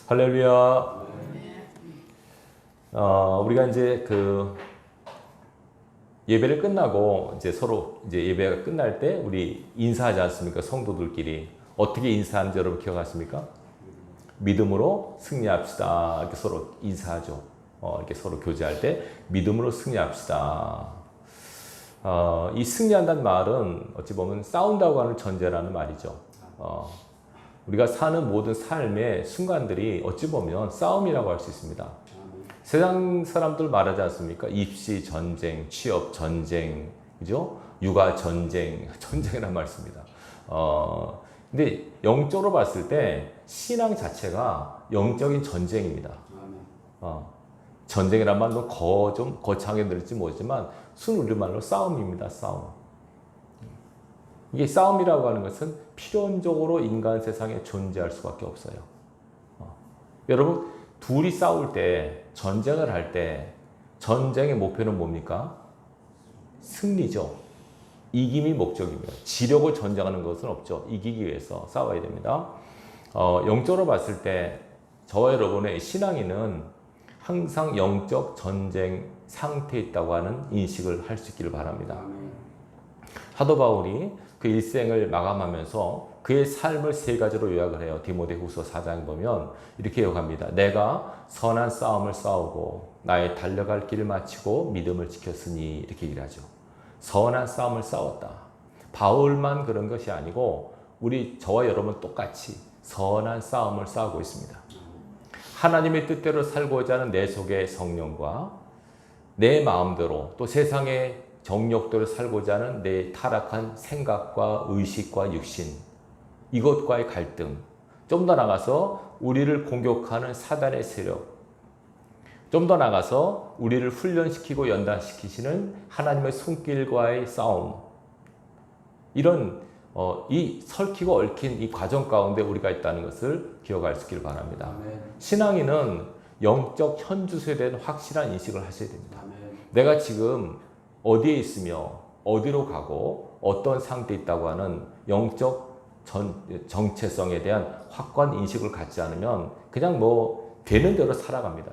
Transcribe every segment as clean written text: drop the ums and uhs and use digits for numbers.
할렐루야. 우리가 이제 예배를 끝나고 이제 서로 이제 예배가 끝날 때 우리 인사하지 않습니까? 성도들끼리 어떻게 인사하는지 여러분 기억하십니까? 믿음으로 승리합시다. 이렇게 서로 인사하죠. 이렇게 서로 교제할 때 믿음으로 승리합시다. 이 승리한다는 말은 어찌 보면 싸운다고 하는 전제라는 말이죠. 우리가 사는 모든 삶의 순간들이 어찌 보면 싸움이라고 할 수 있습니다. 세상 사람들 말하지 않습니까? 입시 전쟁, 취업 전쟁, 그죠? 육아 전쟁, 전쟁이란 말씀입니다. 근데 영적으로 봤을 때 신앙 자체가 영적인 전쟁입니다. 전쟁이란 말로 좀 거창하게 들을지 모르지만 순 우리말로 싸움입니다. 싸움. 이게 싸움이라고 하는 것은 필연적으로 인간 세상에 존재할 수밖에 없어요. 여러분, 둘이 싸울 때, 전쟁을 할 때, 전쟁의 목표는 뭡니까? 승리죠. 이김이 목적입니다. 지력을 전쟁하는 것은 없죠. 이기기 위해서 싸워야 됩니다. 영적으로 봤을 때, 저와 여러분의 신앙인은 항상 영적 전쟁 상태에 있다고 하는 인식을 할 수 있기를 바랍니다. 사도 바울이 그 일생을 마감하면서 그의 삶을 세 가지로 요약을 해요. 디모데후서 4장에 보면 이렇게 요약합니다. 내가 선한 싸움을 싸우고 나의 달려갈 길을 마치고 믿음을 지켰으니 이렇게 얘기를 하죠. 선한 싸움을 싸웠다. 바울만 그런 것이 아니고 저와 여러분 똑같이 선한 싸움을 싸우고 있습니다. 하나님의 뜻대로 살고자 하는 내 속의 성령과 내 마음대로 또 세상의 정욕대로 살고자 하는 내 타락한 생각과 의식과 육신, 이것과의 갈등, 좀 더 나가서 우리를 공격하는 사단의 세력, 좀 더 나가서 우리를 훈련시키고 연단시키시는 하나님의 손길과의 싸움, 이런 이 설키고 얽힌 이 과정 가운데 우리가 있다는 것을 기억할 수 있기를 바랍니다. 아멘. 신앙인은 영적 현주소에 대한 확실한 인식을 하셔야 됩니다. 아멘. 내가 지금 어디에 있으며 어디로 가고 어떤 상태에 있다고 하는 영적 정체성에 대한 확고한 인식을 갖지 않으면 그냥 되는 대로 살아갑니다.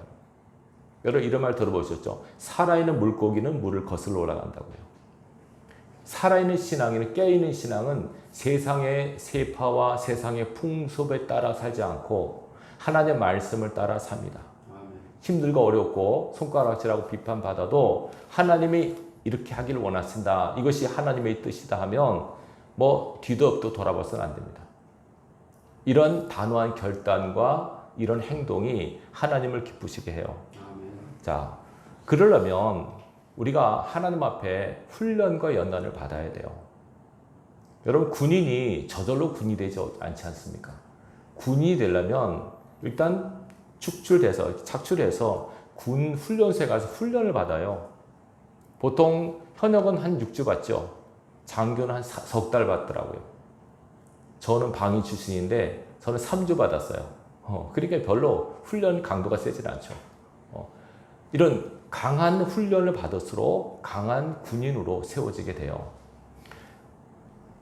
여러분 이런 말 들어보셨죠? 살아있는 물고기는 물을 거슬러 올라간다고요. 살아있는 신앙인은, 깨어있는 신앙은 세상의 세파와 세상의 풍습에 따라 살지 않고 하나님의 말씀을 따라 삽니다. 힘들고 어렵고 손가락질하고 비판받아도 하나님이 이렇게 하기를 원하신다. 이것이 하나님의 뜻이다 하면 뒤도 없도 돌아봐서는 안 됩니다. 이런 단호한 결단과 이런 행동이 하나님을 기쁘시게 해요. 자, 그러려면 우리가 하나님 앞에 훈련과 연단을 받아야 돼요. 여러분, 군인이 저절로 군이 되지 않지 않습니까? 군인이 되려면 일단 착출해서 군 훈련소에 가서 훈련을 받아요. 보통 현역은 한 6주 받죠. 장교는 한 석 달 받더라고요. 저는 방위 출신인데 저는 3주 받았어요. 그러니까 별로 훈련 강도가 세질 않죠. 이런 강한 훈련을 받을수록 강한 군인으로 세워지게 돼요.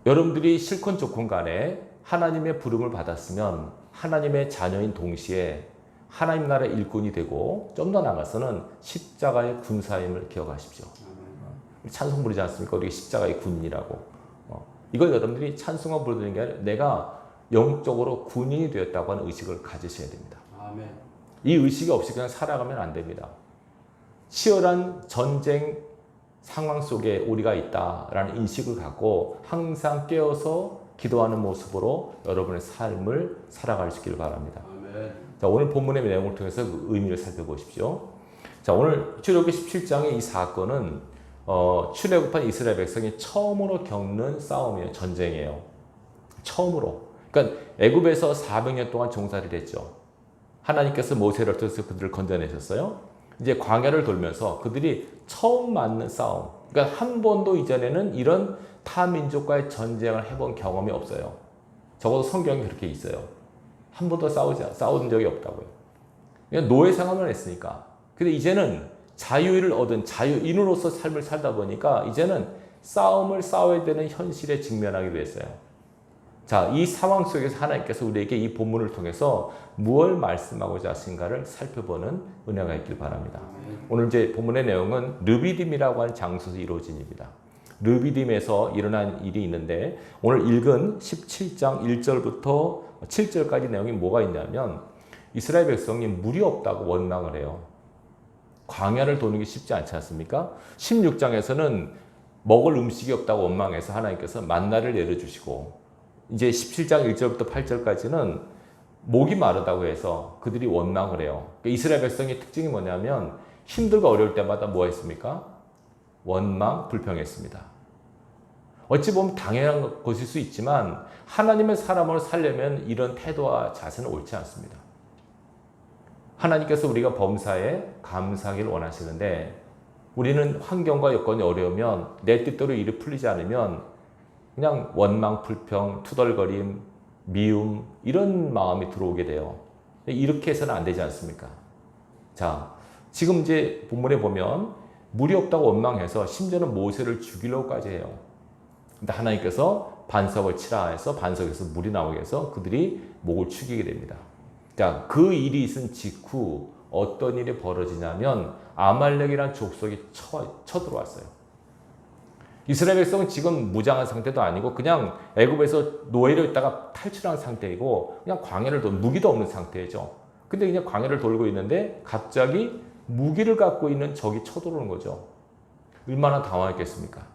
여러분들이 싫건 좋건 간에 하나님의 부름을 받았으면 하나님의 자녀인 동시에 하나님 나라 일꾼이 되고 좀 더 나가서는 십자가의 군사임을 기억하십시오. 찬송 부르지 않습니까? 우리가 십자가의 군인이라고. 이걸 여러분들이 찬송만 부르는 게 아니라 내가 영적으로 군인이 되었다고 하는 의식을 가지셔야 됩니다. 아멘. 이 의식이 없이 그냥 살아가면 안 됩니다. 치열한 전쟁 상황 속에 우리가 있다라는 인식을 갖고 항상 깨어서 기도하는 모습으로 여러분의 삶을 살아갈 수 있기를 바랍니다. 아멘. 자, 오늘 본문의 내용을 통해서 그 의미를 살펴보십시오. 자, 오늘 출애굽기 17장의 이 사건은 출애굽한 이스라엘 백성이 처음으로 겪는 싸움이에요. 전쟁이에요. 처음으로. 그러니까 애굽에서 400년 동안 종살이를 했죠. 하나님께서 모세를 통해서 그들을 건져내셨어요. 이제 광야를 돌면서 그들이 처음 맞는 싸움. 그러니까 한 번도 이전에는 이런 타 민족과의 전쟁을 해본 경험이 없어요. 적어도 성경에 그렇게 있어요. 한 번도 싸운 적이 없다고요. 그냥 노예 생활을 했으니까. 근데 이제는 자유를 얻은 자유인으로서 삶을 살다 보니까 이제는 싸움을 싸워야 되는 현실에 직면하기도 했어요. 자, 이 상황 속에서 하나님께서 우리에게 이 본문을 통해서 무엇을 말씀하고자 하신가를 살펴보는 은혜가 있길 바랍니다. 오늘 이제 본문의 내용은 르비딤이라고 하는 장소에서 이루어진 일입니다. 르비딤에서 일어난 일이 있는데 오늘 읽은 17장 1절부터 7절까지 내용이 뭐가 있냐면 이스라엘 백성이 물이 없다고 원망을 해요. 광야를 도는 게 쉽지 않지 않습니까? 16장에서는 먹을 음식이 없다고 원망해서 하나님께서 만나를 내려주시고 이제 17장 1절부터 8절까지는 목이 마르다고 해서 그들이 원망을 해요. 그러니까 이스라엘 백성의 특징이 뭐냐면 힘들고 어려울 때마다 뭐 했습니까? 원망, 불평했습니다. 어찌 보면 당연한 것일 수 있지만 하나님의 사람으로 살려면 이런 태도와 자세는 옳지 않습니다. 하나님께서 우리가 범사에 감사하기를 원하시는데 우리는 환경과 여건이 어려우면 내 뜻대로 일이 풀리지 않으면 그냥 원망, 불평, 투덜거림, 미움 이런 마음이 들어오게 돼요. 이렇게 해서는 안 되지 않습니까? 자, 지금 이제 본문에 보면 물이 없다고 원망해서 심지어는 모세를 죽이려고까지 해요. 근데 하나님께서 반석을 치라 해서 반석에서 물이 나오게 해서 그들이 목을 축이게 됩니다. 자, 그 일이 있은 직후 어떤 일이 벌어지냐면 아말렉이라는 족속이 쳐들어왔어요. 이스라엘 백성은 지금 무장한 상태도 아니고 그냥 애굽에서 노예로 있다가 탈출한 상태이고 그냥 광야를 돌 무기도 없는 상태죠. 근데 그냥 광야를 돌고 있는데 갑자기 무기를 갖고 있는 적이 쳐들어오는 거죠. 얼마나 당황했겠습니까?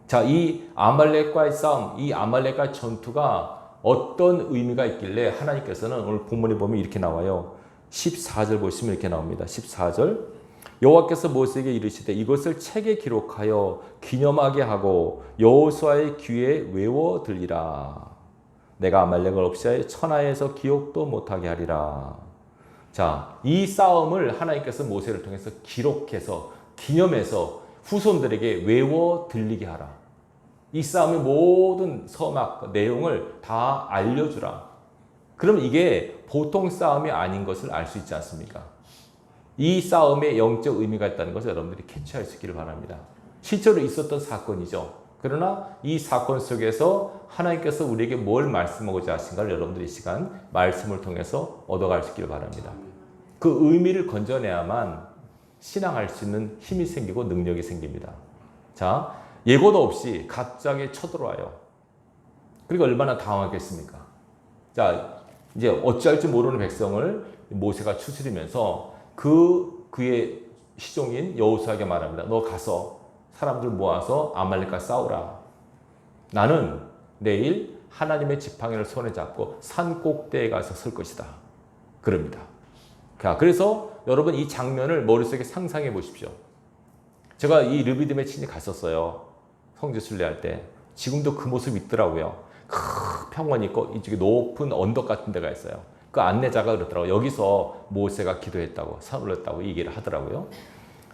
자, 이 아말렉과의 싸움, 이 아말렉과의 전투가 어떤 의미가 있길래 하나님께서는 오늘 본문에 보면 이렇게 나와요. 14절 보시면 이렇게 나옵니다. 14절 여호와께서 모세에게 이르시되 이것을 책에 기록하여 기념하게 하고 여호수아의 귀에 외워 들리라. 내가 아말렉을 없이하여 천하에서 기억도 못하게 하리라. 자, 이 싸움을 하나님께서 모세를 통해서 기록해서 기념해서 후손들에게 외워 들리게 하라. 이 싸움의 모든 서막 내용을 다 알려주라. 그럼 이게 보통 싸움이 아닌 것을 알 수 있지 않습니까? 이 싸움에 영적 의미가 있다는 것을 여러분들이 캐치할 수 있기를 바랍니다. 실제로 있었던 사건이죠. 그러나 이 사건 속에서 하나님께서 우리에게 뭘 말씀하고자 하신가를 여러분들이 이 시간 말씀을 통해서 얻어갈 수 있기를 바랍니다. 그 의미를 건져내야만 신앙할 수 있는 힘이 생기고 능력이 생깁니다. 자, 예고도 없이 갑자기 쳐들어와요. 그리고 얼마나 당황하겠습니까? 자, 이제 어찌할 줄 모르는 백성을 모세가 추스리면서 그의 시종인 여호수아에게 말합니다. 너 가서 사람들 모아서 아말렉과 싸우라. 나는 내일 하나님의 지팡이를 손에 잡고 산 꼭대기에 가서 설 것이다. 그럽니다. 자, 그래서 여러분 이 장면을 머릿속에 상상해 보십시오. 제가 이 르비딤에 친히 갔었어요. 성지 순례할 때. 지금도 그 모습이 있더라고요. 큰 평원이 있고 이쪽에 높은 언덕 같은 데가 있어요. 그 안내자가 그러더라고요. 여기서 모세가 기도했다고, 산 올렸다고 얘기를 하더라고요.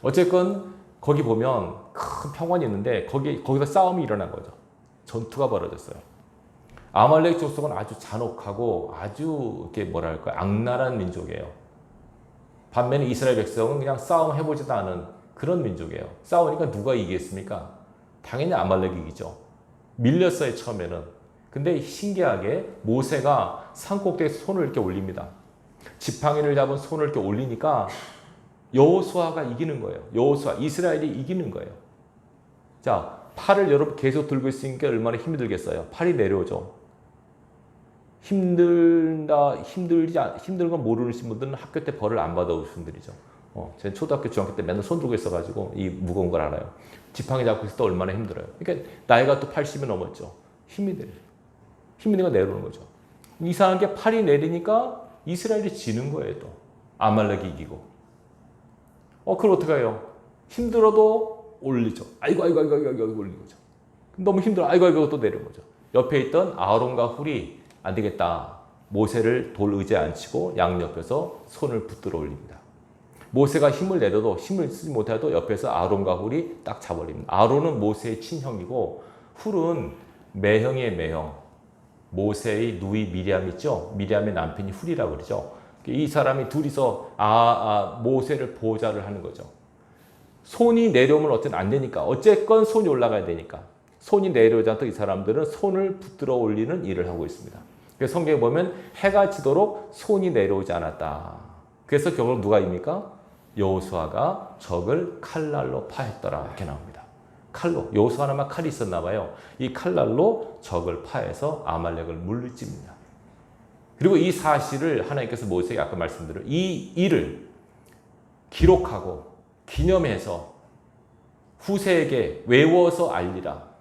어쨌건 거기 보면 큰 평원이 있는데 거기서 싸움이 일어난 거죠. 전투가 벌어졌어요. 아말렉 족속은 아주 잔혹하고 아주 이렇게 뭐랄까 악랄한 민족이에요. 반면에 이스라엘 백성은 그냥 싸움 해보지도 않은 그런 민족이에요. 싸우니까 누가 이기겠습니까? 당연히 아말렉이 이기죠. 밀렸어요, 처음에는. 근데 신기하게 모세가 산꼭대기에 손을 이렇게 올립니다. 지팡이를 잡은 손을 이렇게 올리니까 여호수아가 이기는 거예요. 여호수아, 이스라엘이 이기는 거예요. 자, 팔을 여러분 계속 들고 있으니까 얼마나 힘이 들겠어요. 팔이 내려오죠. 힘든 건 모르시는 분들은 학교 때 벌을 안 받아오신 분들이죠. 제가 초등학교, 중학교 때 맨날 손 들고 있어가지고 이 무거운 걸 알아요. 지팡이 잡고 있을 때 얼마나 힘들어요. 그러니까 나이가 또 80이 넘었죠. 힘이 내려오는 거죠. 이상한 게 팔이 내리니까 이스라엘이 지는 거예요, 또. 아말렉이 이기고. 그걸 어떻게 해요? 힘들어도 올리죠. 아이고, 올리는 거죠. 너무 힘들어. 아이고, 또 내리는 거죠. 옆에 있던 아론과 훌이 안 되겠다. 모세를 돌 의자에 앉히고 양옆에서 손을 붙들어 올립니다. 모세가 힘을 내려도 힘을 쓰지 못해도 옆에서 아론과 훌이 딱 잡아올립니다. 아론은 모세의 친형이고 훌은 매형의 매형. 모세의 누이 미리암 있죠? 미리암의 남편이 훌이라고 그러죠. 이 사람이 둘이서 모세를 보호자를 하는 거죠. 손이 내려오면 어쨌든 안 되니까. 어쨌건 손이 올라가야 되니까. 손이 내려오지 않도록 이 사람들은 손을 붙들어 올리는 일을 하고 있습니다. 그래서 성경에 보면 해가 지도록 손이 내려오지 않았다. 그래서 결국 누가 입니까? 여호수아가 적을 칼날로 파했더라 이렇게 나옵니다. 칼로, 여호수아나만 칼이 있었나 봐요. 이 칼날로 적을 파해서 아말렉을 물리칩니다. 그리고 이 사실을 하나님께서 모세에게 아까 말씀드린 이 일을 기록하고 기념해서 후세에게 외워서 알리라.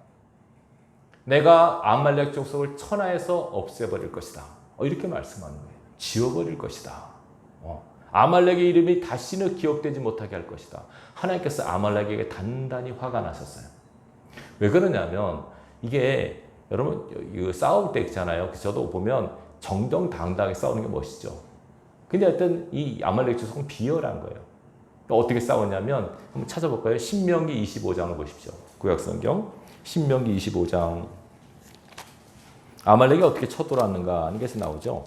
내가 아말렉 족속을 천하에서 없애버릴 것이다. 이렇게 말씀하는 거예요. 지워버릴 것이다. 아말렉의 이름이 다시는 기억되지 못하게 할 것이다. 하나님께서 아말렉에게 단단히 화가 나셨어요. 왜 그러냐면 이게 여러분 이거 싸울 때 있잖아요. 저도 보면 정정당당하게 싸우는 게 멋있죠. 근데 하여튼 이 아말렉 족속은 비열한 거예요. 어떻게 싸웠냐면 한번 찾아볼까요? 신명기 25장을 보십시오. 구약성경 신명기 25장 아말렉이 어떻게 쳐들어왔는가 하는 것이 나오죠.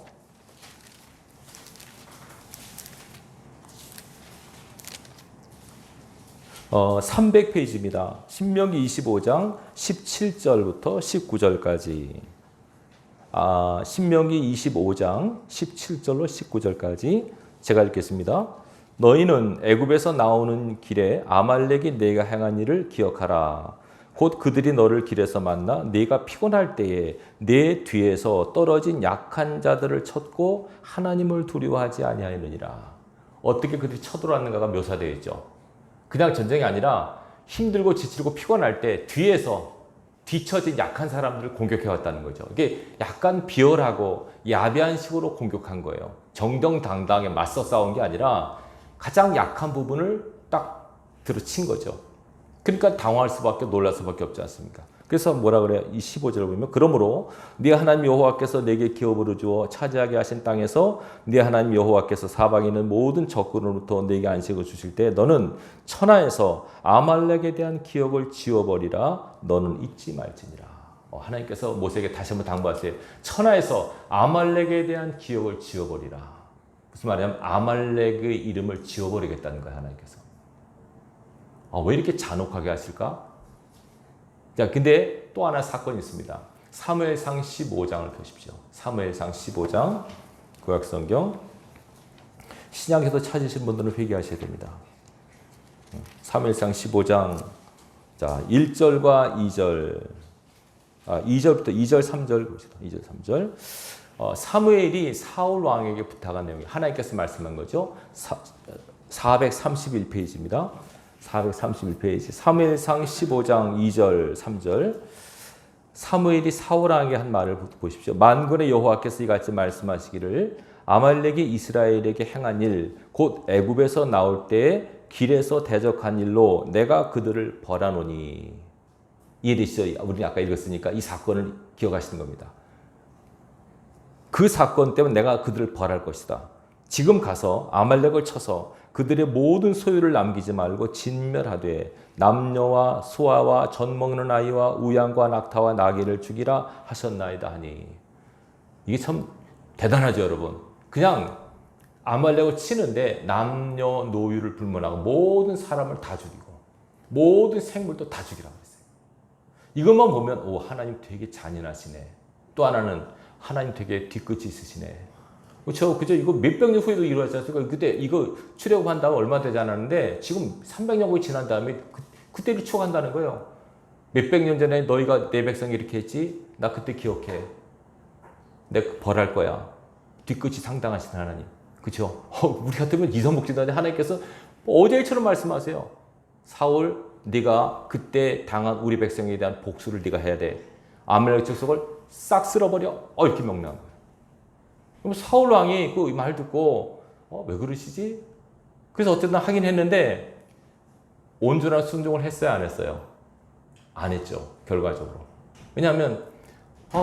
300페이지입니다. 신명기 25장 17절부터 19절까지. 신명기 25장 17절로 19절까지 제가 읽겠습니다. 너희는 애굽에서 나오는 길에 아말렉이 네가 행한 일을 기억하라. 곧 그들이 너를 길에서 만나 네가 피곤할 때에 네 뒤에서 떨어진 약한 자들을 쳤고 하나님을 두려워하지 아니하느니라. 어떻게 그들이 쳐들어왔는가가 묘사되어 있죠. 그냥 전쟁이 아니라 힘들고 지치고 피곤할 때 뒤에서 뒤처진 약한 사람들을 공격해 왔다는 거죠. 이게 약간 비열하고 야비한 식으로 공격한 거예요. 정정당당하게 맞서 싸운 게 아니라 가장 약한 부분을 딱 들어친 거죠. 그러니까 당황할 수밖에 놀랄 수밖에 없지 않습니까? 그래서 뭐라 그래요? 이 15절을 보면 그러므로 네 하나님 여호와께서 내게 기업으로 주어 차지하게 하신 땅에서 네 하나님 여호와께서 사방에 있는 모든 적군으로부터 내게 안식을 주실 때 너는 천하에서 아말렉에 대한 기억을 지워버리라. 너는 잊지 말지니라. 하나님께서 모세에게 다시 한번 당부하세요. 천하에서 아말렉에 대한 기억을 지워버리라. 무슨 말이냐면 아말렉의 이름을 지워버리겠다는 거예요. 하나님께서. 왜 이렇게 잔혹하게 하실까? 자, 근데 또 하나 사건이 있습니다. 사무엘상 15장을 펴십시오. 사무엘상 15장 구약성경 신약에서 찾으신 분들은 회개하셔야 됩니다. 사무엘상 15장 자 1절과 2절 2절부터 2절 3절 봅시다. 2절 3절 사무엘이 사울 왕에게 부탁한 내용이 하나님께서 말씀한 거죠. 431페이지입니다. 431페이지 사무엘상 15장 2절 3절 사무엘이 사울 왕에게 한 말을 보십시오. 만군의 여호와께서 이같이 말씀하시기를 아말렉이 이스라엘에게 행한 일 곧 애굽에서 나올 때에 길에서 대적한 일로 내가 그들을 벌하노니 이해되시죠? 우리는 아까 읽었으니까 이 사건을 기억하시는 겁니다. 그 사건 때문에 내가 그들을 벌할 것이다. 지금 가서 아말렉을 쳐서 그들의 모든 소유를 남기지 말고 진멸하되 남녀와 소아와 젖 먹는 아이와 우양과 낙타와 나귀를 죽이라 하셨나이다 하니 이게 참 대단하죠, 여러분. 그냥 아말렉을 치는데 남녀 노유를 불문하고 모든 사람을 다 죽이고 모든 생물도 다 죽이라고 했어요. 이것만 보면 하나님 되게 잔인하시네. 또 하나는 하나님 되게 뒤끝이 있으시네. 그죠? 이거 몇백 년 후에도 이루어졌지 않습니까? 그때 이거 출애굽한 다음에 얼마 되지 않았는데 지금 300년 후에 지난 다음에 그때를 추억한다는 거예요. 몇백 년 전에 너희가 내 백성이 이렇게 했지? 나 그때 기억해. 내가 벌할 거야. 뒤끝이 상당하신 하나님. 그렇죠? 우리 같으면 이성복진한데 하나님께서 어제일처럼 말씀하세요. 사울, 네가 그때 당한 우리 백성에 대한 복수를 네가 해야 돼. 아말렉 족속을 싹 쓸어버려. 이렇게 명령한 거예요. 그럼 사울 왕이 그 말 듣고 왜 그러시지? 그래서 어쨌든 하긴 했는데 온전한 순종을 했어요, 안 했어요? 안 했죠, 결과적으로. 왜냐하면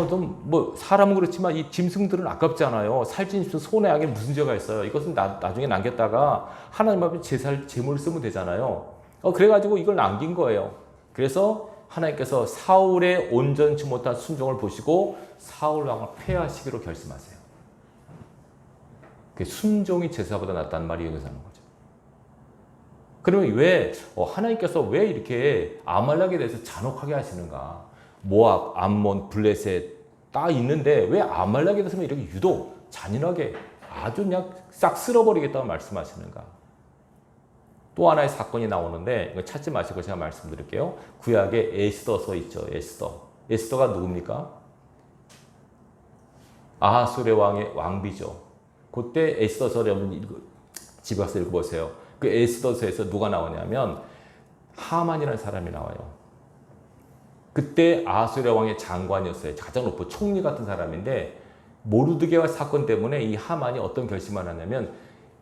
좀 사람은 그렇지만 이 짐승들은 아깝잖아요. 살찐 짐승 손에 하긴 무슨 죄가 있어요. 이것은 나중에 남겼다가 하나님 앞에 제물을 쓰면 되잖아요. 그래가지고 이걸 남긴 거예요. 그래서 하나님께서 사울의 온전치 못한 순종을 보시고 사울 왕을 폐하시기로 결심하세요. 순종이 제사보다 낫다는 말이 여기서 하는 거죠. 그러면 왜 하나님께서 왜 이렇게 아말렉에 대해서 잔혹하게 하시는가? 모압, 암몬, 블레셋 다 있는데 왜 아말렉에 대해서는 이렇게 유독 잔인하게 아주 그냥 싹 쓸어버리겠다고 말씀하시는가? 또 하나의 사건이 나오는데 이거 찾지 마시고 제가 말씀드릴게요. 구약에 에스더서 있죠. 에스더가 누굽니까? 아하수레 왕의 왕비죠. 그때 에스더서 여러분 집에 가서 읽어보세요. 그 에스더서에서 누가 나오냐면 하만이라는 사람이 나와요. 그때 아하수레 왕의 장관이었어요. 가장 높은 총리 같은 사람인데 모르드게와 사건 때문에 이 하만이 어떤 결심을 하냐면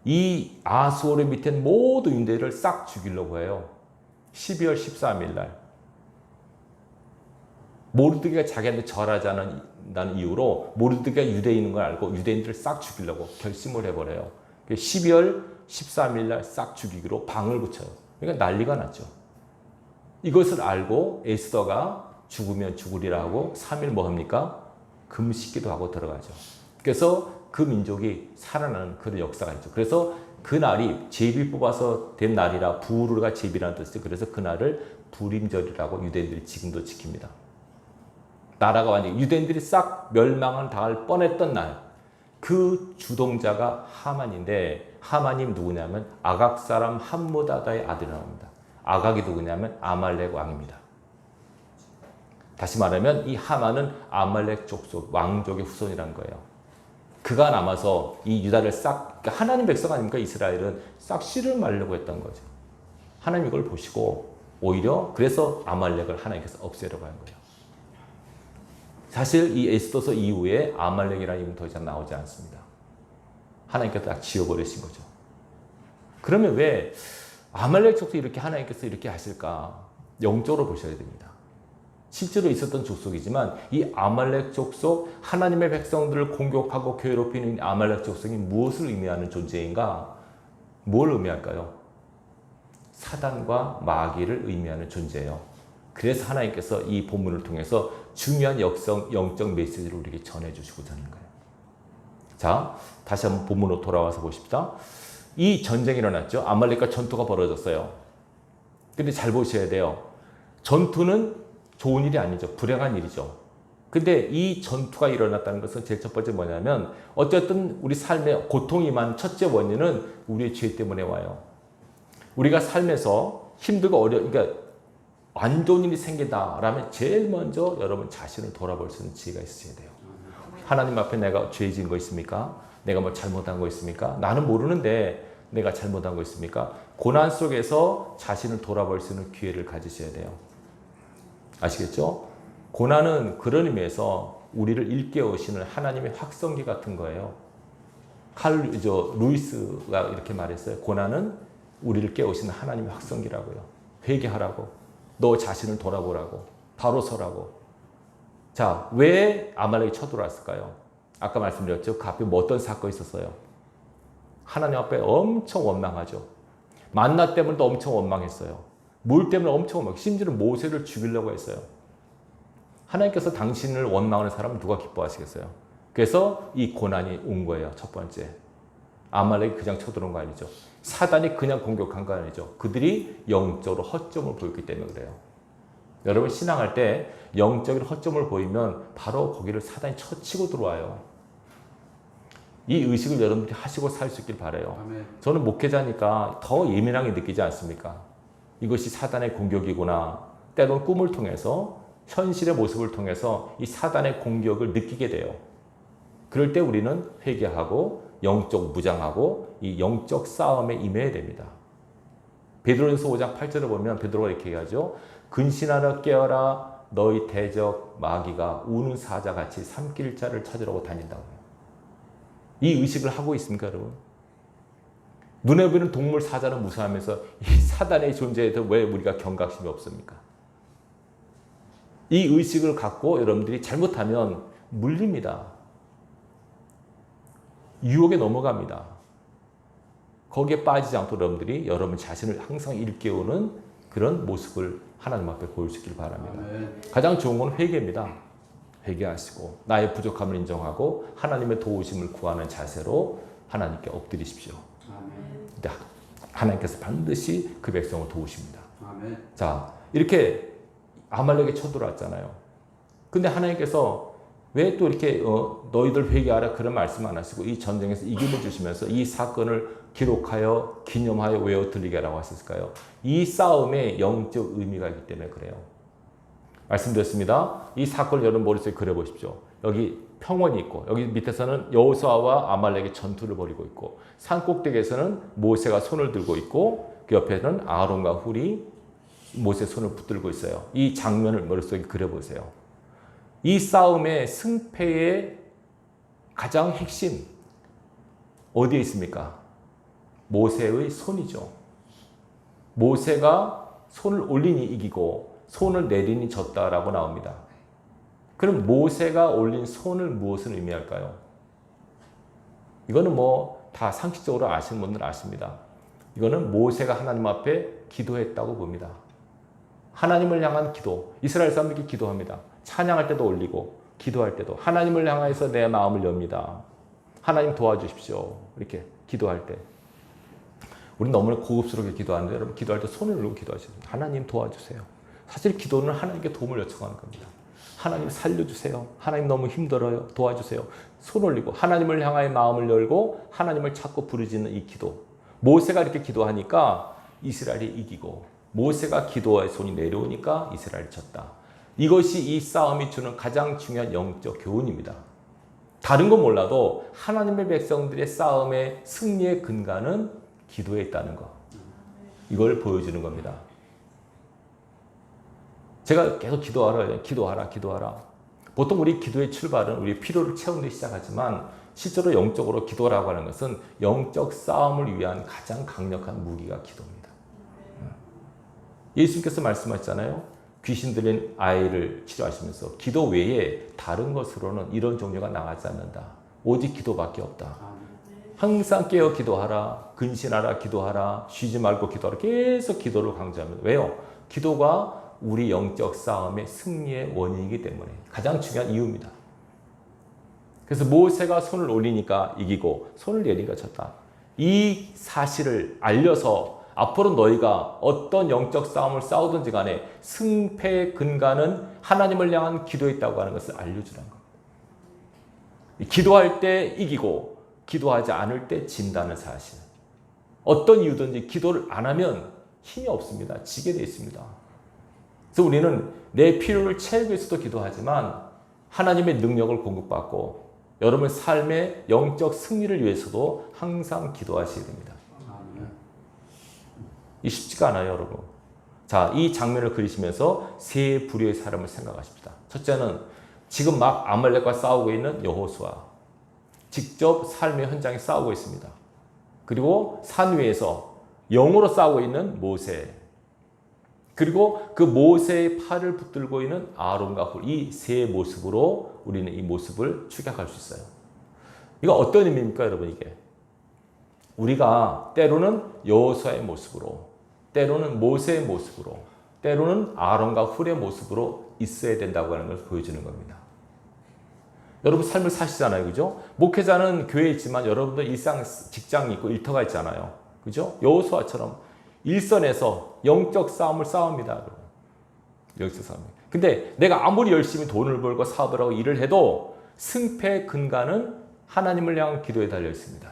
이 아하수레 밑에 모든 유대인을 싹 죽이려고 해요. 12월 13일 날. 모르드게가 자기한테 절하지 않는다는 이유로 모르드게가 유대인인 걸 알고 유대인들을 싹 죽이려고 결심을 해버려요. 12월 13일 날 싹 죽이기로 방을 붙여요. 그러니까 난리가 났죠. 이것을 알고 에스더가 죽으면 죽으리라고 3일 뭐 합니까? 금식기도 하고 들어가죠. 그래서 그 민족이 살아나는 그런 역사가 있죠. 그래서 그 날이 제비 뽑아서 된 날이라 부르가 제비라는 뜻이죠. 그래서 그 날을 불임절이라고 유대인들이 지금도 지킵니다. 나라가 완전히 유대인들이 싹 멸망을 당할 뻔했던 날, 그 주동자가 하만인데 하만이 누구냐면 아각 사람 함무다다의 아들이랍니다. 아각이 누구냐면 아말렉 왕입니다. 다시 말하면 이 하만은 아말렉 족속 왕족의 후손이라는 거예요. 그가 남아서 이 유다를 싹, 그러니까 하나님 백성 아닙니까? 이스라엘은 싹 씨를 말려고 했던 거죠. 하나님 이걸 보시고 오히려 그래서 아말렉을 하나님께서 없애려고 한 거예요. 사실 이 에스더서 이후에 아말렉이라는 이름은 더 이상 나오지 않습니다. 하나님께서 딱 지워버리신 거죠. 그러면 왜 아말렉 족속이 이렇게 하나님께서 이렇게 하실까? 영적으로 보셔야 됩니다. 실제로 있었던 족속이지만 이 아말렉 족속, 하나님의 백성들을 공격하고 괴롭히는 아말렉 족속이 무엇을 의미하는 존재인가? 뭘 의미할까요? 사단과 마귀를 의미하는 존재예요. 그래서 하나님께서 이 본문을 통해서 중요한 영적 메시지를 우리에게 전해주시고자 하는 거예요. 자, 다시 한번 본문으로 돌아와서 보십시다. 이 전쟁이 일어났죠. 아말렉과 전투가 벌어졌어요. 근데 잘 보셔야 돼요. 전투는 좋은 일이 아니죠. 불행한 일이죠. 근데 이 전투가 일어났다는 것은 제일 첫 번째 뭐냐면 어쨌든 우리 삶에 고통이 임한 첫째 원인은 우리의 죄 때문에 와요. 우리가 삶에서 힘들고 그러니까 안 좋은 일이 생긴다라면 제일 먼저 여러분 자신을 돌아볼 수 있는 지혜가 있으셔야 돼요. 하나님 앞에 내가 죄 지은 거 있습니까? 내가 뭐 잘못한 거 있습니까? 나는 모르는데 내가 잘못한 거 있습니까? 고난 속에서 자신을 돌아볼 수 있는 기회를 가지셔야 돼요. 아시겠죠? 고난은 그런 의미에서 우리를 일깨우시는 하나님의 확성기 같은 거예요. 루이스가 이렇게 말했어요. 고난은 우리를 깨우시는 하나님의 확성기라고요. 회개하라고. 너 자신을 돌아보라고. 바로 서라고. 자, 왜 아말렉이 쳐들어왔을까요? 아까 말씀드렸죠. 그 앞에 뭐 어떤 사건이 있었어요? 하나님 앞에 엄청 원망하죠. 만나 때문에도 엄청 원망했어요. 물 때문에 엄청 원망, 심지어는 모세를 죽이려고 했어요. 하나님께서 당신을 원망하는 사람은 누가 기뻐하시겠어요? 그래서 이 고난이 온 거예요. 첫 번째. 아말렉이 그냥 쳐들어온 거 아니죠. 사단이 그냥 공격한 거 아니죠. 그들이 영적으로 허점을 보였기 때문에 그래요. 여러분 신앙할 때 영적인 허점을 보이면 바로 거기를 사단이 쳐치고 들어와요. 이 의식을 여러분들이 하시고 살 수 있길 바라요. 아멘. 저는 목회자니까 더 예민하게 느끼지 않습니까? 이것이 사단의 공격이구나. 때론 꿈을 통해서 현실의 모습을 통해서 이 사단의 공격을 느끼게 돼요. 그럴 때 우리는 회개하고 영적 무장하고 이 영적 싸움에 임해야 됩니다. 베드로전서 5장 8절을 보면 베드로가 이렇게 얘기하죠. 근신하라 깨어라 너희 대적 마귀가 우는 사자같이 삼킬 자를 찾으려고 다닌다고요. 이 의식을 하고 있습니까, 여러분? 눈에 보이는 동물 사자는 무서워하면서 이 사단의 존재에 대해 왜 우리가 경각심이 없습니까? 이 의식을 갖고 여러분들이 잘못하면 물립니다. 유혹에 넘어갑니다. 거기에 빠지지 않도록 여러분들이 여러분 자신을 항상 일깨우는 그런 모습을 하나님 앞에 보일 수 있길 바랍니다. 아멘. 가장 좋은 건 회개입니다. 회개하시고 나의 부족함을 인정하고 하나님의 도우심을 구하는 자세로 하나님께 엎드리십시오. 아멘. 하나님께서 반드시 그 백성을 도우십니다. 아멘. 자, 이렇게 아말렉이 쳐들어왔잖아요. 근데 하나님께서 왜 또 이렇게 너희들 회개하라 그런 말씀 안 하시고 이 전쟁에서 이김을 주시면서 이 사건을 기록하여 기념하여 외워 들리게 하라고 하셨을까요? 이 싸움에 영적 의미가 있기 때문에 그래요. 말씀드렸습니다. 이 사건을 여러분 머릿속에 그려보십시오. 여기 평원이 있고 여기 밑에서는 여호수아와 아말렉이 전투를 벌이고 있고 산 꼭대기에서는 모세가 손을 들고 있고 그 옆에는 아론과 훌이 모세의 손을 붙들고 있어요. 이 장면을 머릿속에 그려보세요. 이 싸움의 승패의 가장 핵심 어디에 있습니까? 모세의 손이죠. 모세가 손을 올리니 이기고 손을 내리니 졌다라고 나옵니다. 그럼 모세가 올린 손을 무엇을 의미할까요? 이거는 뭐 다 상식적으로 아시는 분들은 아십니다. 이거는 모세가 하나님 앞에 기도했다고 봅니다. 하나님을 향한 기도. 이스라엘 사람들이 기도합니다. 찬양할 때도 올리고 기도할 때도 하나님을 향해서 내 마음을 엽니다. 하나님 도와주십시오. 이렇게 기도할 때. 우리 너무 고급스럽게 기도하는데 여러분 기도할 때 손을 들고 기도하시죠. 하나님 도와주세요. 사실 기도는 하나님께 도움을 요청하는 겁니다. 하나님 살려주세요. 하나님 너무 힘들어요. 도와주세요. 손 올리고 하나님을 향하여 마음을 열고 하나님을 찾고 부르짖는 이 기도. 모세가 이렇게 기도하니까 이스라엘이 이기고 모세가 기도의 손이 내려오니까 이스라엘이 졌다. 이것이 이 싸움이 주는 가장 중요한 영적 교훈입니다. 다른 건 몰라도 하나님의 백성들의 싸움의 승리의 근간은 기도에 있다는 것. 이걸 보여주는 겁니다. 제가 계속 기도하라. 보통 우리 기도의 출발은 우리 필요를 채우는 데 시작하지만 실제로 영적으로 기도라고 하는 것은 영적 싸움을 위한 가장 강력한 무기가 기도입니다. 예수님께서 말씀하셨잖아요. 귀신 들린 아이를 치료하시면서 기도 외에 다른 것으로는 이런 종류가 나가지 않는다. 오직 기도밖에 없다. 항상 깨어 기도하라, 근신하라, 기도하라, 쉬지 말고 기도하라. 계속 기도를 강조합니다. 왜요? 기도가 우리 영적 싸움의 승리의 원인이기 때문에 가장 중요한 이유입니다. 그래서 모세가 손을 올리니까 이기고 손을 내리니까 졌다. 이 사실을 알려서 앞으로 너희가 어떤 영적 싸움을 싸우든지 간에 승패의 근간은 하나님을 향한 기도에 있다고 하는 것을 알려주라는 겁니다. 기도할 때 이기고 기도하지 않을 때 진다는 사실. 어떤 이유든지 기도를 안 하면 힘이 없습니다. 지게 되어 있습니다. 그래서 우리는 내 필요를 채우기 위해서도 기도하지만 하나님의 능력을 공급받고 여러분의 삶의 영적 승리를 위해서도 항상 기도하셔야 됩니다. 이 쉽지가 않아요, 여러분. 자, 이 장면을 그리시면서 세 부류의 사람을 생각하십시다. 첫째는 지금 막 아말렉과 싸우고 있는 여호수아. 직접 삶의 현장에 싸우고 있습니다. 그리고 산 위에서 영으로 싸우고 있는 모세. 그리고 그 모세의 팔을 붙들고 있는 아론과 훌. 이 세 모습으로 우리는 이 모습을 추격할 수 있어요. 이거 어떤 의미입니까, 여러분, 이게? 우리가 때로는 여호수아의 모습으로, 때로는 모세의 모습으로, 때로는 아론과 훌의 모습으로 있어야 된다고 하는 것을 보여주는 겁니다. 여러분 삶을 사시잖아요. 그죠? 목회자는 교회에 있지만 여러분들 일상 직장이 있고 일터가 있잖아요. 그죠? 여호수아처럼 일선에서 영적 싸움을 싸웁니다. 영적 싸움. 근데 내가 아무리 열심히 돈을 벌고 사업을 하고 일을 해도 승패의 근간은 하나님을 향한 기도에 달려 있습니다.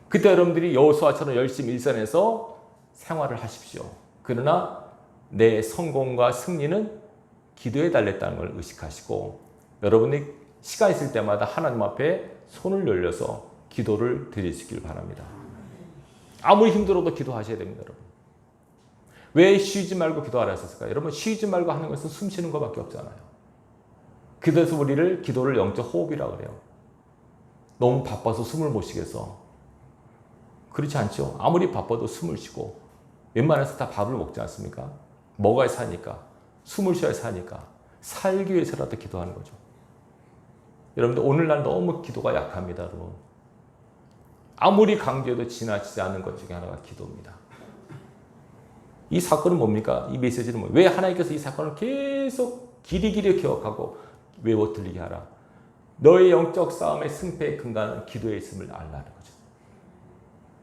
그때 여러분들이 여호수아처럼 열심히 일선에서 생활을 하십시오. 그러나 내 성공과 승리는 기도에 달렸다는 걸 의식하시고 여러분이 시간 있을 때마다 하나님 앞에 손을 열려서 기도를 드리시길 바랍니다. 아무리 힘들어도 기도하셔야 됩니다, 여러분. 왜 쉬지 말고 기도하라 했을까요? 여러분, 쉬지 말고 하는 것은 숨 쉬는 것밖에 없잖아요. 그래서 우리를 기도를 영적 호흡이라고 그래요. 너무 바빠서 숨을 못 쉬겠어. 그렇지 않죠? 아무리 바빠도 숨을 쉬고 웬만해서 다 밥을 먹지 않습니까? 먹어야 사니까. 숨을 쉬어야 사니까. 살기 위해서라도 기도하는 거죠. 여러분들 오늘날 너무 기도가 약합니다, 여러분. 아무리 강조해도 지나치지 않는 것 중에 하나가 기도입니다. 이 사건은 뭡니까? 이 메시지는 뭐예요? 왜 하나님께서 이 사건을 계속 길이길이 기억하고 외워 들리게 하라? 너의 영적 싸움의 승패의 근간은 기도에 있음을 알라는 거죠.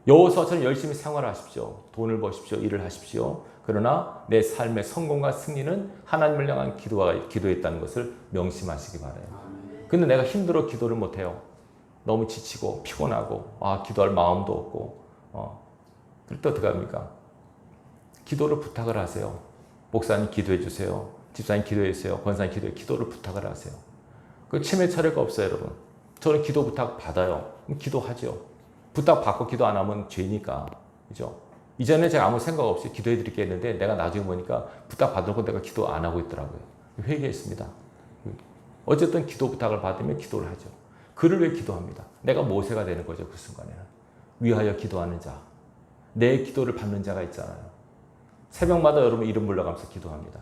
여호수아처럼 열심히 생활하십시오. 돈을 버십시오. 일을 하십시오. 그러나 내 삶의 성공과 승리는 하나님을 향한 기도했다는 것을 명심하시기 바라요. 근데 내가 힘들어 기도를 못해요. 너무 지치고 피곤하고 기도할 마음도 없고 그럴 때 어떻게 합니까? 기도를 부탁을 하세요. 목사님 기도해 주세요. 집사님 기도해 주세요. 권사님 기도를 부탁을 하세요. 그 치매 차례가 없어요, 여러분. 저는 기도 부탁 받아요. 기도하죠. 부탁 받고 기도 안 하면 죄니까. 그죠? 이전에 제가 아무 생각 없이 기도해 드릴게 했는데 내가 나중에 보니까 부탁 받으려고 내가 기도 안 하고 있더라고요. 회개했습니다. 어쨌든 기도 부탁을 받으면 기도를 하죠. 그를 왜 기도합니다? 내가 모세가 되는 거죠, 그 순간에는. 위하여 기도하는 자. 내 기도를 받는 자가 있잖아요. 새벽마다 여러분 이름 불러가면서 기도합니다.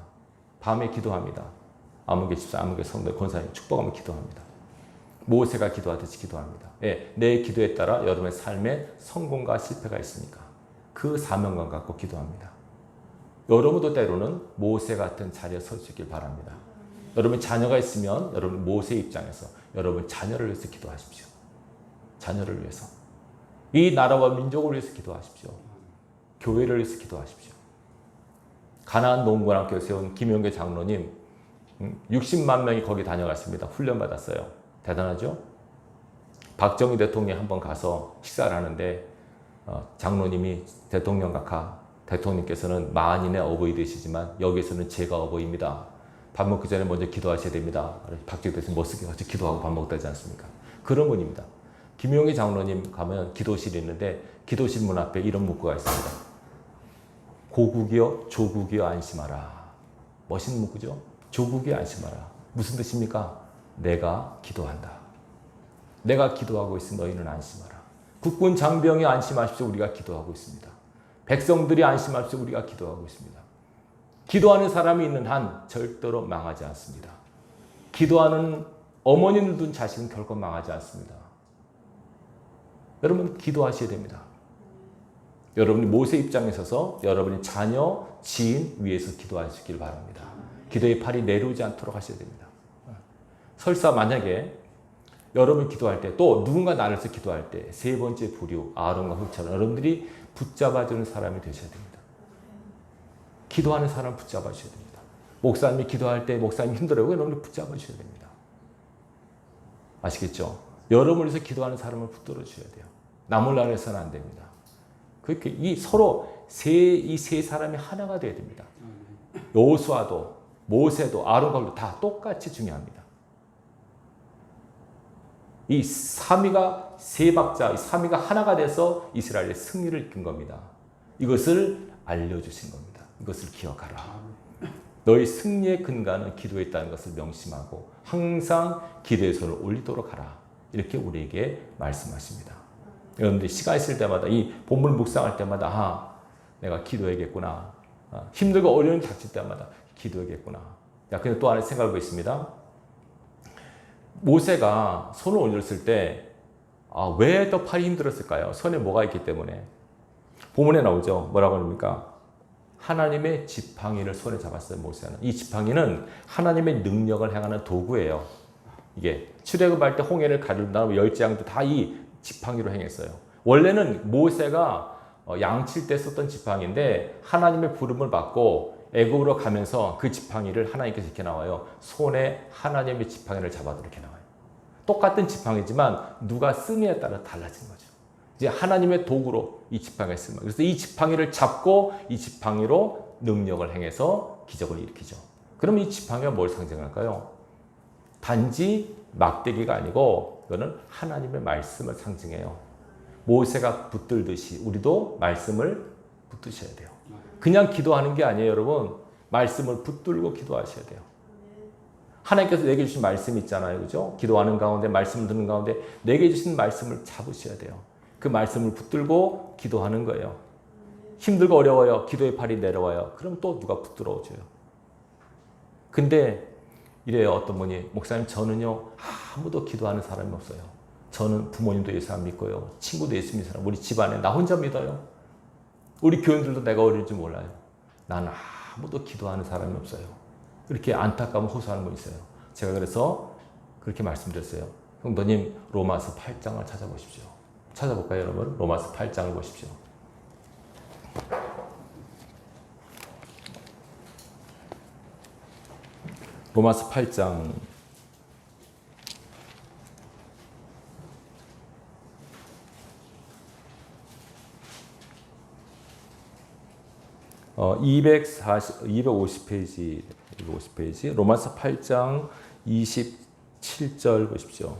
밤에 기도합니다. 아무개 집사, 아무개 성도, 권사님 축복하며 기도합니다. 모세가 기도하듯이 기도합니다. 예, 내 기도에 따라 여러분의 삶에 성공과 실패가 있으니까 그 사명감 갖고 기도합니다. 여러분도 때로는 모세 같은 자리에 설 수 있길 바랍니다. 여러분 자녀가 있으면 여러분 모세 입장에서 여러분 자녀를 위해서 기도하십시오. 자녀를 위해서. 이 나라와 민족을 위해서 기도하십시오. 교회를 위해서 기도하십시오. 가나안 농구학교 세운 김용계 장로님 60만 명이 거기 다녀갔습니다. 훈련 받았어요. 대단하죠? 박정희 대통령이 한번 가서 식사를 하는데 장로님이 대통령 각하 대통령께서는 만인의 어버이 되시지만 여기서는 제가 어버이입니다. 밥 먹기 전에 먼저 기도하셔야 됩니다. 박정희 대통령이 멋있게 같이 기도하고 밥 먹다 하지 않습니까? 그런 분입니다. 김용희 장로님 가면 기도실이 있는데 기도실 문 앞에 이런 문구가 있습니다. 고국이여 조국이여 안심하라. 멋있는 문구죠? 조국이여 안심하라. 무슨 뜻입니까? 내가 기도한다. 내가 기도하고 있으니 너희는 안심하라. 국군 장병이 안심하십시오. 우리가 기도하고 있습니다. 백성들이 안심하십시오. 우리가 기도하고 있습니다. 기도하는 사람이 있는 한 절대로 망하지 않습니다. 기도하는 어머니를 둔 자식은 결코 망하지 않습니다. 여러분 기도하셔야 됩니다. 여러분이 모세 입장에 서서 여러분이 자녀, 지인 위해서 기도하시길 바랍니다. 기도의 팔이 내려오지 않도록 하셔야 됩니다. 설사 만약에 여러분 기도할 때 또 누군가 나를 위해서 기도할 때 세 번째 부류 아론과 흑처럼 여러분들이 붙잡아주는 사람이 되셔야 됩니다. 기도하는 사람 붙잡아주셔야 됩니다. 목사님이 기도할 때 목사님 힘들어요. 여러분이 붙잡아주셔야 됩니다. 아시겠죠? 여러분을 위해서 기도하는 사람을 붙들어 주셔야 돼요. 남을 나눠서는 안 됩니다. 그렇게 이 서로 이 세 사람이 하나가 돼야 됩니다. 여호수아도 모세도 아론과 다 똑같이 중요합니다. 이 삼위가 세 박자, 이 삼위가 하나가 돼서 이스라엘의 승리를 이끈 겁니다. 이것을 알려주신 겁니다. 이것을 기억하라. 너희 승리의 근간은 기도에 있다는 것을 명심하고 항상 기도의 손을 올리도록 하라. 이렇게 우리에게 말씀하십니다. 여러분들이 시간 있을 때마다 이 본문 묵상할 때마다 내가 기도해야겠구나. 힘들고 어려움이 닥칠 때마다 기도해야겠구나. 근데 또 하나 생각하고 있습니다. 모세가 손을 올렸을 때 왜 더 팔이 힘들었을까요? 손에 뭐가 있기 때문에. 본문에 나오죠. 뭐라고 합니까? 하나님의 지팡이를 손에 잡았어요. 모세는. 이 지팡이는 하나님의 능력을 행하는 도구예요. 이게 출애굽할 때 홍해를 가르다 열재앙도 다 이 지팡이로 행했어요. 원래는 모세가 양칠 때 썼던 지팡이인데 하나님의 부름을 받고 애굽으로 가면서 그 지팡이를 하나님께서 이렇게 나와요. 손에 하나님의 지팡이를 잡아도 이렇게 나와요. 똑같은 지팡이지만 누가 쓰느냐에 따라 달라진 거죠. 이제 하나님의 도구로 이 지팡이를 쓰는 거예요. 그래서 이 지팡이를 잡고 이 지팡이로 능력을 행해서 기적을 일으키죠. 그럼 이 지팡이가 뭘 상징할까요? 단지 막대기가 아니고 이거는 하나님의 말씀을 상징해요. 모세가 붙들듯이 우리도 말씀을 붙드셔야 돼요. 그냥 기도하는 게 아니에요, 여러분. 말씀을 붙들고 기도하셔야 돼요. 하나님께서 내게 주신 말씀이 있잖아요, 그죠? 기도하는 가운데, 말씀을 듣는 가운데 내게 주신 말씀을 잡으셔야 돼요. 그 말씀을 붙들고 기도하는 거예요. 힘들고 어려워요. 기도의 팔이 내려와요. 그럼 또 누가 붙들어줘요. 근데 이래요, 어떤 분이. 목사님, 저는요, 아무도 기도하는 사람이 없어요. 저는 부모님도 예수 안 믿고요. 친구도 예수 믿는 사람, 우리 집안에 나 혼자 믿어요. 우리 교인들도 내가 어린지 몰라요. 나는 아무도 기도하는 사람이 없어요. 이렇게 안타까움 호소하는 분 있어요. 제가 그래서 그렇게 말씀드렸어요. 성도님, 로마서 8장을 찾아보십시오. 찾아볼까요, 여러분? 로마서 8장을 보십시오. 로마서 8장 250페이지 로마서 8장 27절 보십시오.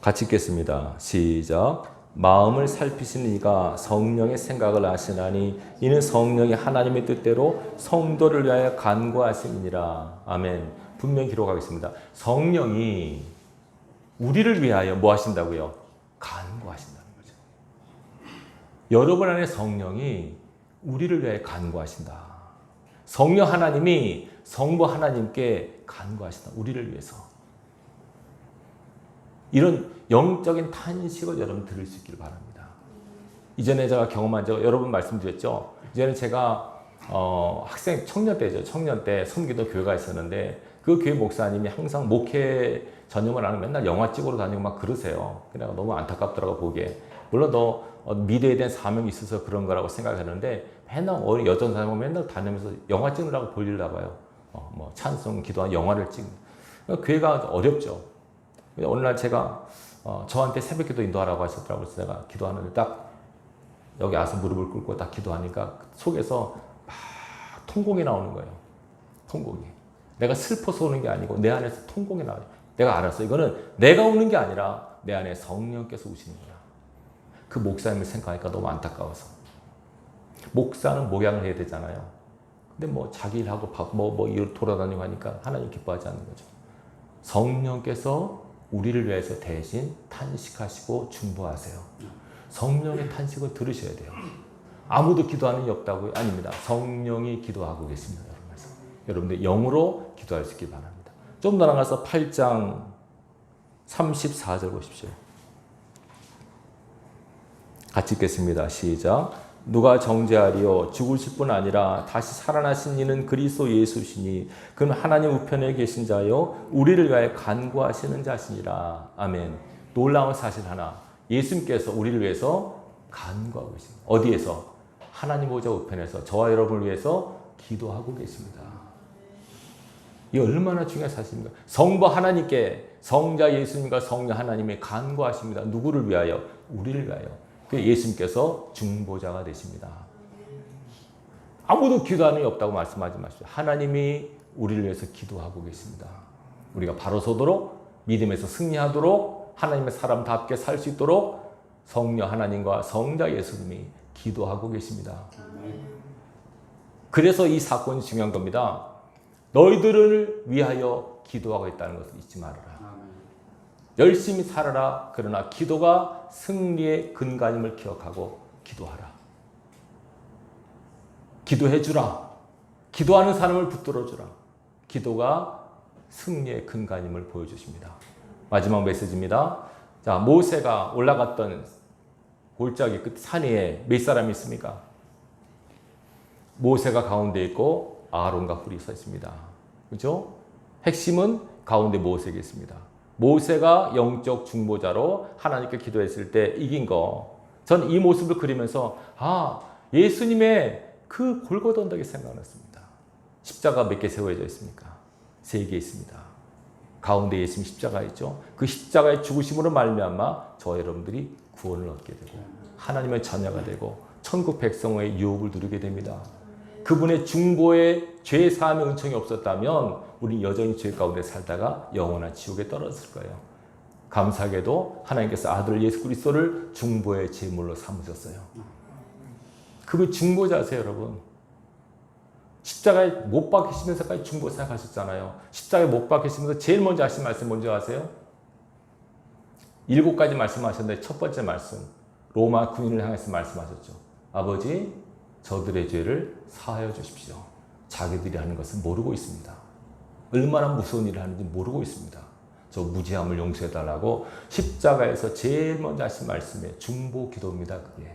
같이 읽겠습니다. 시작. 마음을 살피시는 이가 성령의 생각을 아시나니 이는 성령이 하나님의 뜻대로 성도를 위하여 간구하심이니라. 아멘. 분명히 기록하겠습니다. 성령이 우리를 위하여 뭐 하신다고요? 간구하신다는 거죠. 여러분 안에 성령이 우리를 위하여 간구하신다. 성령 하나님이 성부 하나님께 간구하신다. 우리를 위해서. 이런 영적인 탄식을 여러분 들을 수 있기를 바랍니다. 이전에 제가 경험한 적 여러분 말씀드렸죠. 이전에 제가 학생 청년 때죠. 청년 때 섬기던 교회가 있었는데 그 교회 목사님이 항상 목회 전념을 안 하고 맨날 영화 찍으러 다니고 막 그러세요. 그래서 너무 안타깝더라고 보기에. 물론 너 미래에 대한 사명이 있어서 그런 거라고 생각하는데 맨날 어린 여전 사람은 맨날 다니면서 영화 찍으라고 볼일나 봐요. 뭐 찬송 기도한 영화를 찍는. 교회가 어렵죠. 어느 날 제가 저한테 새벽 기도 인도하라고 하셨더라고요. 그래서 제가 기도하는데 딱 여기 와서 무릎을 꿇고 딱 기도하니까 속에서 막 통곡이 나오는 거예요. 통곡이. 내가 슬퍼서 오는 게 아니고 내 안에서 통곡이 나와요. 내가 알았어. 이거는 내가 우는 게 아니라 내 안에 성령께서 우시는구나. 그 목사님을 생각하니까 너무 안타까워서. 목사는 목양을 해야 되잖아요. 근데 뭐 자기 일하고 일 돌아다니고 하니까 하나님 기뻐하지 않는 거죠. 성령께서 우리를 위해서 대신 탄식하시고 중보하세요. 성령의 탄식을 들으셔야 돼요. 아무도 기도하는 이 없다고요? 아닙니다. 성령이 기도하고 계십니다. 여러분들 영으로 기도할 수 있길 바랍니다. 좀 더 나가서 8장 34절 보십시오. 같이 읽겠습니다. 시작. 누가 정죄하리요? 죽으실 뿐 아니라 다시 살아나신 이는 그리스도 예수시니 그는 하나님 우편에 계신 자요 우리를 위하여 간구하시는 자시니라. 아멘. 놀라운 사실 하나. 예수님께서 우리를 위해서 간구하고 계십니다. 어디에서? 하나님 보좌 우편에서 저와 여러분을 위해서 기도하고 계십니다. 이 얼마나 중요한 사실입니까? 성부 하나님께 성자 예수님과 성령 하나님이 간구하십니다. 누구를 위하여? 우리를 위하여. 예수님께서 중보자가 되십니다. 아무도 기도하는 이 없다고 말씀하지 마십시오. 하나님이 우리를 위해서 기도하고 계십니다. 우리가 바로 서도록 믿음에서 승리하도록 하나님의 사람답게 살 수 있도록 성령 하나님과 성자 예수님이 기도하고 계십니다. 그래서 이 사건이 중요한 겁니다. 너희들을 위하여 기도하고 있다는 것을 잊지 말아라. 열심히 살아라. 그러나 기도가 승리의 근간임을 기억하고 기도하라. 기도해주라. 기도하는 사람을 붙들어주라. 기도가 승리의 근간임을 보여주십니다. 마지막 메시지입니다. 자, 모세가 올라갔던 골짜기 끝 산 위에 몇 사람이 있습니까? 모세가 가운데 있고 아론과 훌이 서 있습니다. 그렇죠? 핵심은 가운데 모세에게 있습니다. 모세가 영적 중보자로 하나님께 기도했을 때 이긴 거. 전 이 모습을 그리면서 예수님의 그 골고다 언덕이 생각났습니다. 십자가 몇 개 세워져 있습니까? 3개 있습니다. 가운데 예수님 십자가 있죠. 그 십자가의 죽으심으로 말미암아 저 여러분들이 구원을 얻게 되고 하나님의 자녀가 되고 천국 백성의 유업을 누리게 됩니다. 그분의 중보의 죄 사함의 은총이 없었다면 우리 여전히 죄 가운데 살다가 영원한 지옥에 떨어졌을 거예요. 감사하게도 하나님께서 아들 예수 그리스도를 중보의 제물로 삼으셨어요. 그분 중보자세요, 여러분. 십자가에 못 박히시면서까지 중보 생각하셨잖아요. 십자가에 못 박히시면서 제일 먼저 하신 말씀 뭔지 아세요? 7가지 말씀하셨는데 첫 번째 말씀 로마 군인을 향해서 말씀하셨죠. 아버지 저들의 죄를 사하여 주십시오. 자기들이 하는 것은 모르고 있습니다. 얼마나 무서운 일을 하는지 모르고 있습니다. 저 무지함을 용서해달라고 십자가에서 제일 먼저 하신 말씀에 중보 기도입니다. 그게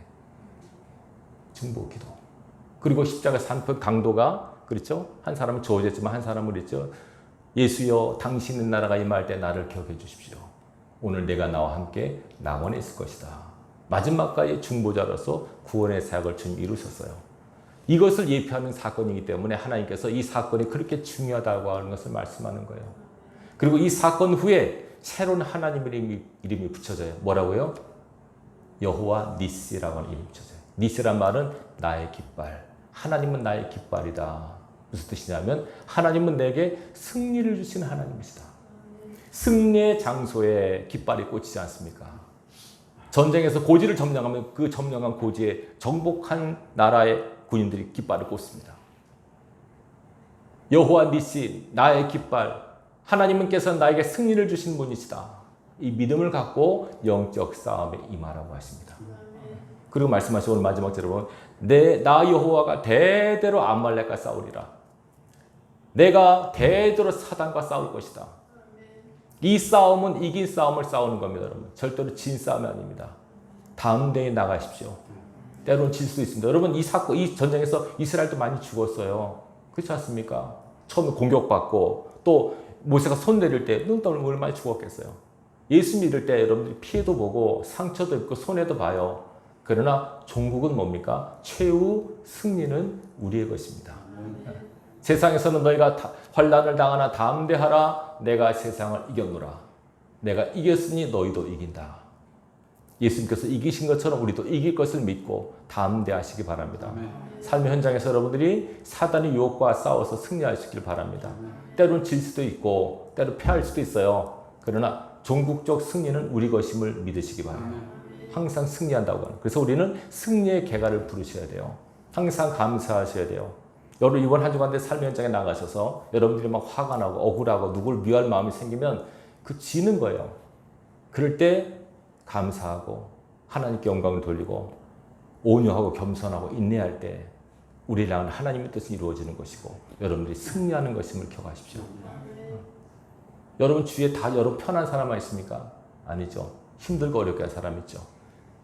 중보 기도. 그리고 십자가 산포 강도가 그렇죠? 한 사람은 저어졌지만 한 사람은 그랬죠. 예수여 당신의 나라가 임할 때 나를 기억해 주십시오. 오늘 내가 나와 함께 낙원에 있을 것이다. 마지막까지 중보자로서 구원의 사역을 주님 이루셨어요. 이것을 예표하는 사건이기 때문에 하나님께서 이 사건이 그렇게 중요하다고 하는 것을 말씀하는 거예요. 그리고 이 사건 후에 새로운 하나님의 이름이 붙여져요. 뭐라고요? 여호와 니시라고 하는 이름이 붙여져요. 니시란 말은 나의 깃발. 하나님은 나의 깃발이다. 무슨 뜻이냐면 하나님은 내게 승리를 주시는 하나님이시다. 승리의 장소에 깃발이 꽂히지 않습니까? 전쟁에서 고지를 점령하면 그 점령한 고지에 정복한 나라의 군인들이 깃발을 꽂습니다. 여호와 니시, 나의 깃발. 하나님께서 나에게 승리를 주신 분이시다. 이 믿음을 갖고 영적 싸움에 임하라고 하십니다. 그리고 말씀하시고 오늘 마지막 절에 보면 나 여호와가 대대로 아말렉과 싸우리라. 내가 대대로 사단과 싸울 것이다. 이 싸움은 이긴 싸움을 싸우는 겁니다, 여러분. 절대로 진 싸움이 아닙니다. 다음 대에 나가십시오. 때로는 질 수도 있습니다. 여러분, 이 전쟁에서 이스라엘도 많이 죽었어요. 그렇지 않습니까? 처음에 공격받고 또 모세가 손 내릴 때 눈땀을 얼마나 많이 죽었겠어요. 예수 믿을 때 여러분들이 피해도 보고 상처도 입고 손해도 봐요. 그러나 종국은 뭡니까? 최후 승리는 우리의 것입니다. 세상에서는 너희가 환난을 당하나 담대하라. 내가 세상을 이겼노라. 내가 이겼으니 너희도 이긴다. 예수님께서 이기신 것처럼 우리도 이길 것을 믿고 담대하시기 바랍니다. 삶의 현장에서 여러분들이 사단의 유혹과 싸워서 승리하시길 바랍니다. 때로는 질 수도 있고 때로 패할 수도 있어요. 그러나 종국적 승리는 우리 것임을 믿으시기 바랍니다. 항상 승리한다고 하는. 그래서 우리는 승리의 개가를 부르셔야 돼요. 항상 감사하셔야 돼요. 여러분 이번 한 주간 삶의 현장에 나가셔서 여러분들이 막 화가 나고 억울하고 누굴 미워할 마음이 생기면 그 지는 거예요. 그럴 때 감사하고 하나님께 영광을 돌리고 온유하고 겸손하고 인내할 때 우리랑 하나님의 뜻이 이루어지는 것이고 여러분들이 승리하는 것임을 기억하십시오. 여러분 주위에 다 여러분 편한 사람만 있습니까? 아니죠. 힘들고 어렵게 한 사람 있죠.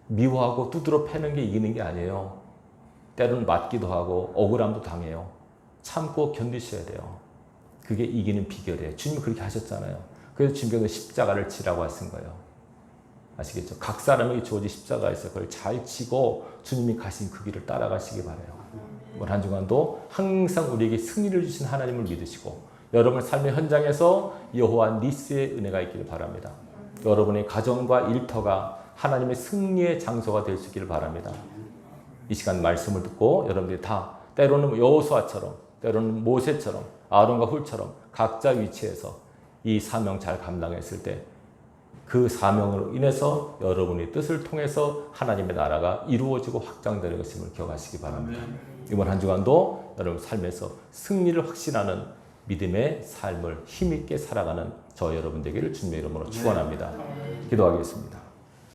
미워하고 두드러 패는 게 이기는 게 아니에요. 때로는 맞기도 하고 억울함도 당해요. 참고 견디셔야 돼요. 그게 이기는 비결이에요. 주님이 그렇게 하셨잖아요. 그래서 주님께서 십자가를 지라고 하신 거예요. 아시겠죠? 각 사람에게 주어진 십자가가 있어요. 그걸 잘 지고 주님이 가신 그 길을 따라가시기 바라요. 이번 한 주간도 항상 우리에게 승리를 주신 하나님을 믿으시고 여러분 삶의 현장에서 여호와 니스의 은혜가 있기를 바랍니다. 여러분의 가정과 일터가 하나님의 승리의 장소가 될 수 있기를 바랍니다. 이 시간 말씀을 듣고 여러분들이 다 때로는 여호수아처럼 때로는 모세처럼 아론과 훌처럼 각자 위치에서 이 사명 잘 감당했을 때 그 사명으로 인해서 여러분의 뜻을 통해서 하나님의 나라가 이루어지고 확장되는 것임을 기억하시기 바랍니다. 이번 한 주간도 여러분 삶에서 승리를 확신하는 믿음의 삶을 힘있게 살아가는 저 여러분 되기를 주님의 이름으로 축원합니다. 기도하겠습니다.